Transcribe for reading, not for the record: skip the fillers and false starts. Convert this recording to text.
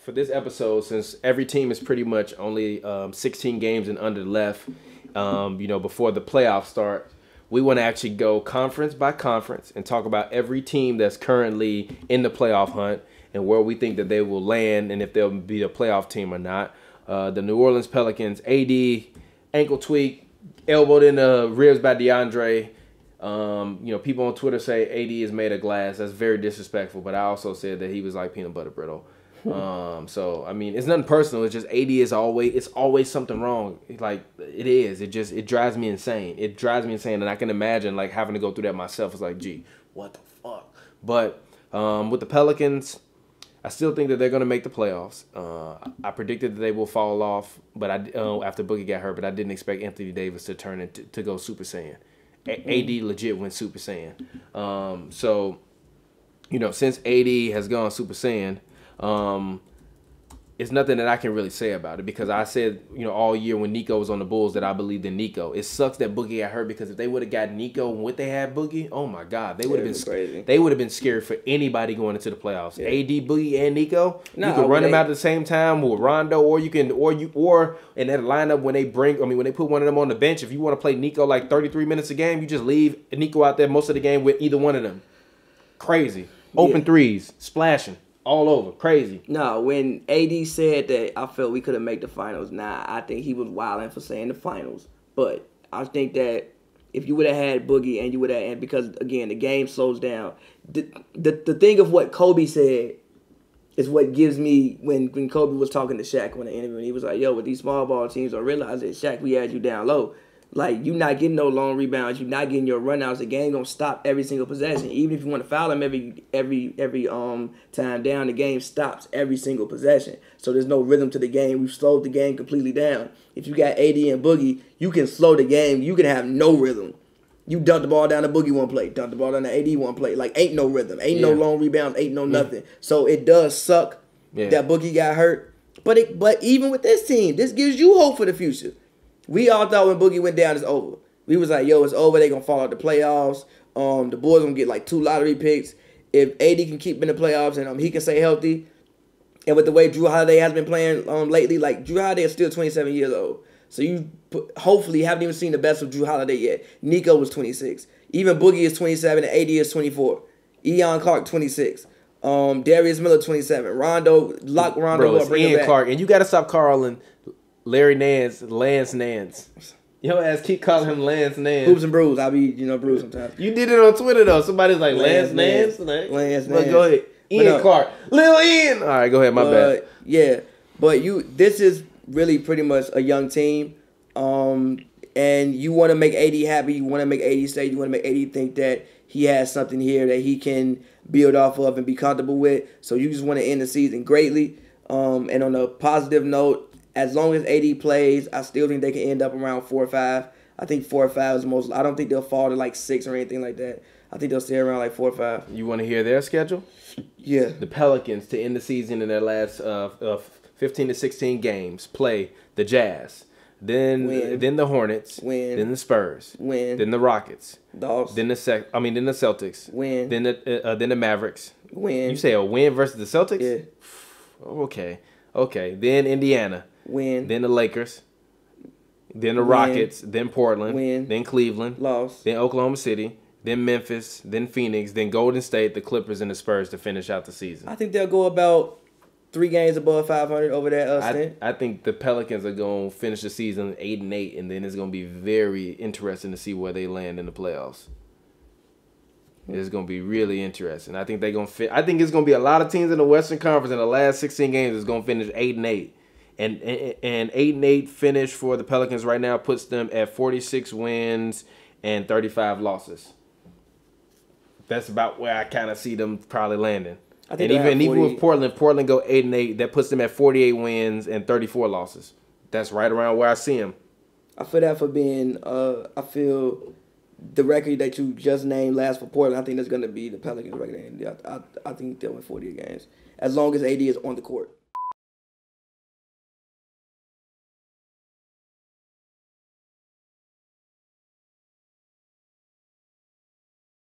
for this episode, since every team is pretty much only 16 games and under left, before the playoffs start, we want to actually go conference by conference and talk about every team that's currently in the playoff hunt and where we think that they will land and if they'll be a playoff team or not. The New Orleans Pelicans, AD, ankle tweak, elbowed in the ribs by DeAndre. People on Twitter say AD is made of glass. That's very disrespectful, but I also said that he was like peanut butter brittle. So I mean, it's nothing personal. It's just AD is always something wrong. Like it is. It drives me insane. It drives me insane, and I can imagine like having to go through that myself. It's like, gee, what the fuck? But with the Pelicans, I still think that they're gonna make the playoffs. I predicted that they will fall off, but after Boogie got hurt, but I didn't expect Anthony Davis to turn to go Super Saiyan. AD legit went Super Saiyan. Since AD has gone Super Saiyan. It's nothing that I can really say about it because I said, all year when Nico was on the Bulls that I believed in Nico. It sucks that Boogie got hurt because if they would have got Nico and what they had Boogie, oh my God, they would have been crazy. They would have been scary for anybody going into the playoffs. Yeah. AD, Boogie, and Nico, you can run them out at the same time with Rondo, or in that lineup when they put one of them on the bench. If you want to play Nico like 33 minutes a game, you just leave Nico out there most of the game with either one of them. Crazy, open threes, splashing. All over. Crazy. No, when AD said that I felt we couldn't make the finals, I think he was wilding for saying the finals. But I think that if you would have had Boogie and you would have, and because, again, the game slows down. The thing of what Kobe said is what gives me, when Kobe was talking to Shaq on the interview, and he was like, yo, with these small ball teams, don't realize that, Shaq, we had you down low. Like, you not getting no long rebounds. You not getting your runouts. The game gonna stop every single possession. Even if you want to foul them every time down, the game stops every single possession. So there's no rhythm to the game. We've slowed the game completely down. If you got AD and Boogie, you can slow the game. You can have no rhythm. You dump the ball down to Boogie one play. Dump the ball down to AD one play. Like, ain't no rhythm. Ain't no long rebounds. Ain't no nothing. So it does suck that Boogie got hurt. But even with this team, this gives you hope for the future. We all thought when Boogie went down, it's over. We was like, yo, it's over. They going to fall out the playoffs. The boys going to get like 2 lottery picks. If AD can keep in the playoffs and he can stay healthy, and with the way Drew Holiday has been playing lately, like Drew Holiday is still 27 years old. So you hopefully haven't even seen the best of Drew Holiday yet. Nico was 26. Even Boogie is 27 and AD is 24. Eon Clark, 26. Darius Miller, 27. Lock Rondo. Bro, it's Ian Clark. And you got to stop calling Larry Nance, Lance Nance. Your ass keep calling him Lance Nance. Hoops and Brews. I'll be, Brews sometimes. You did it on Twitter, though. Somebody's like, Lance Nance? Lance Nance. Go ahead. Ian Clark. Lil Ian. All right, go ahead. My bad. Yeah. But this is really pretty much a young team. And you want to make AD happy. You want to make AD stay. You want to make AD think that he has something here that he can build off of and be comfortable with. So you just want to end the season greatly. And on a positive note, as long as AD plays, I still think they can end up around 4 or 5. I think 4 or 5 is the most. I don't think they'll fall to like 6 or anything like that. I think they'll stay around like 4 or 5. You want to hear their schedule? Yeah. The Pelicans to end the season in their last 15 to 16 games play the Jazz, then the Hornets, then the Spurs, then the Rockets, then the Celtics, then the Mavericks. You say a win versus the Celtics? Yeah. Okay. Then Indiana. Win. Then the Lakers. Then the Rockets. Then Portland. Then Cleveland. Loss. Then Oklahoma City. Then Memphis. Then Phoenix. Then Golden State, the Clippers, and the Spurs to finish out the season. I think they'll go about 3 games above 500 over that stint. I think the Pelicans are going to finish the season 8-8, and then it's going to be very interesting to see where they land in the playoffs. It's going to be really interesting. I think they're going to fit. I think it's going to be a lot of teams in the Western Conference in the last 16 games is going to finish 8-8. And 8-8 finish for the Pelicans right now puts them at 46 wins and 35 losses. That's about where I kind of see them probably landing. I think even with Portland go 8-8, that puts them at 48 wins and 34 losses. That's right around where I see them. I feel that for being I feel the record that you just named last for Portland, I think that's going to be the Pelicans record. I think they'll win 48 games as long as AD is on the court.